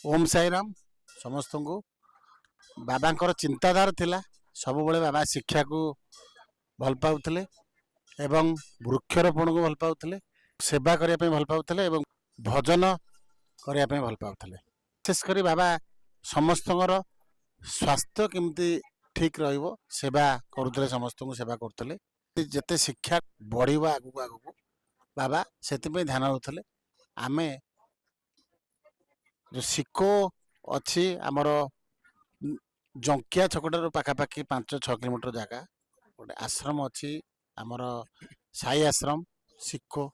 ओम साई राम समस्त को बाबा चिंताधारा थिला सब बड़े बाबा शिक्षा को भल पाउथिले एवं वृक्षरोपण को भल पाउथिले सेवा करने भल पाउथिले एवं भजन करने भल पाउथिले विशेषकर बाबा समस्त स्वास्थ्य केमती ठीक रहिबो सेवा करुथिले समस्त को सेवा करथिले जते शिक्षा बढ़िबा आगु आगु बाबा सेति पे ध्यान रखुथिले आमे जो सिको अच्छी आमर जंकिया छकटार पाखापाखि 5-6 किलोमीटर जगह गोटे आश्रम अच्छी आमर साई आश्रम सिको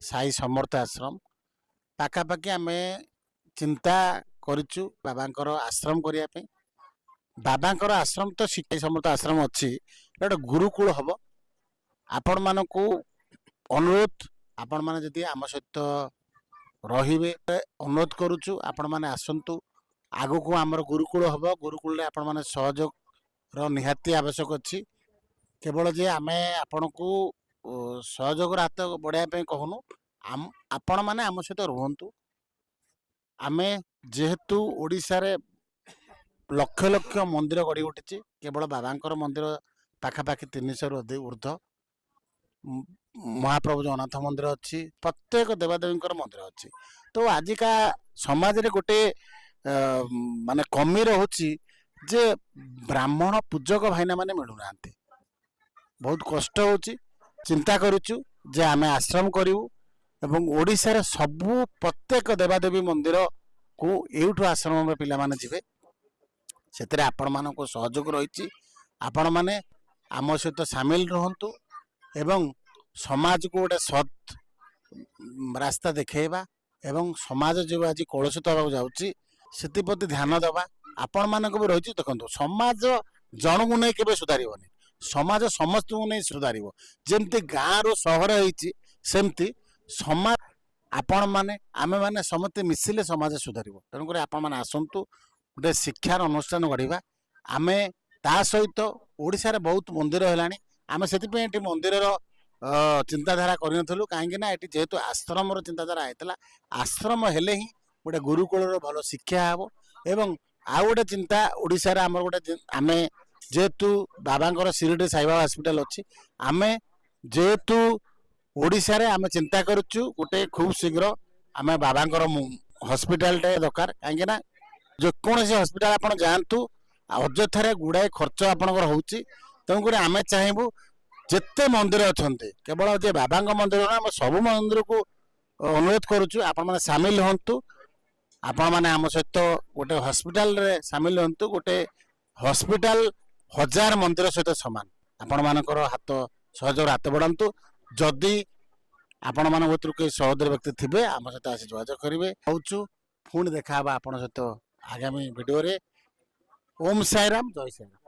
साई समर्थ आश्रम पाखापाखि आम चिंता करूँ बाबांकर आश्रम करने बाबांकर आश्रम तो साई समर्थ आश्रम अच्छी गोटे गुरुकुल हम आपण मानक अनुरोध आपण मैंने जदि आम सहित रहिबे अनुरोध करुचु आपण माने आसंतु आगु को आमर गुरुकुल हम गुरुकुल रे आपण माने सहयोग रो निहाती आवश्यक अछि केवल जे आमे आपण को सहयोग हाथ बढ़ाया पे कहनु आपण माने आम सहित रहंतु आमे जेहेतु ओडिसा रे लक्ष लक्ष मंदिर गढ़ी उठी केवल बाबांकर मंदिर पाखापाखि 300 रु ऊर्ध्व महाप्रभु जगन्नाथ मंदिर अच्छी प्रत्येक देवादेवी मंदिर अच्छी तो आजिका समाज रे गोटे माने कमी रहुची जे ब्राह्मण पूजक भाईना माने मिलू ना बहुत कष्ट होची चिंता करूचु जे आमे आश्रम करिवु एवं ओडिसा रे सबु प्रत्येक देवादेवी मंदिर को एउठु आश्रम रे पिला माने जिवे सेतरे आपण मानको सहयोग रहिची आपण माने आम सहित शामिल रहंतु एवं समाज को गोटे सत् रास्ता देखेबा एवं समाज जो आज कलुषित होगा जाऊँगी से ध्यान दबा आपण मानक भी रही देखो समाज जन को नहीं केवे सुधारबनी समाज समस्त को नहीं सुधार जमती गाँव रु सहर होमती समाज आपण मैंने आमे मैंने समस्ते मिसिले समाज सुधार तेणुक आपण मैंने आसतु गोटे शिक्षार अनुष्ठान गढ़ा आमे ता सहित ओडिशा रे बहुत मंदिर है आमे से मंदिर चिंताधारा करूँ कहीं जेहेतु आश्रम चिंताधारा होता आश्रम हेले ही गोटे गुरुकुल भल शिक्षा हे एवं आउ गोटे चिंता ओडिशा रे आमर गोटे आमे जेहेतु बाबांकर शिरडी साईबाबा हॉस्पिटल अच्छी आमे जेहेतु ओडिशा रे आमे चिंता करूँ गोटे खूब शीघ्र आमे बाबांकर हॉस्पिटल टे दरकार कहीं जेकोसी हॉस्पिटल आप जातु अଯଥାରେ गुड़ाए खर्च आपणकर होची तेणुक आमे चाहेबू जिते मंदिर अच्छा केवल जे बाबा मंदिर ना सब मंदिर को अनुरोध करुचु आपण मैंने सामिल हंतु आपण मैंने आम सहित गोटे हॉस्पिटल रे सामिल हंतु गोटे हॉस्पिटल 1000 मंदिर सहित समान आपण मानकर हाथ सहयोग हाथ बढ़ातु जदि आपण मान भर कई सहोदर व्यक्ति थे आम सहित आसी जोगाजोग करेंगे कहूँ पुणी देखा आपण सहित आगामी वीडियो रे ओम साई राम जय साई राम।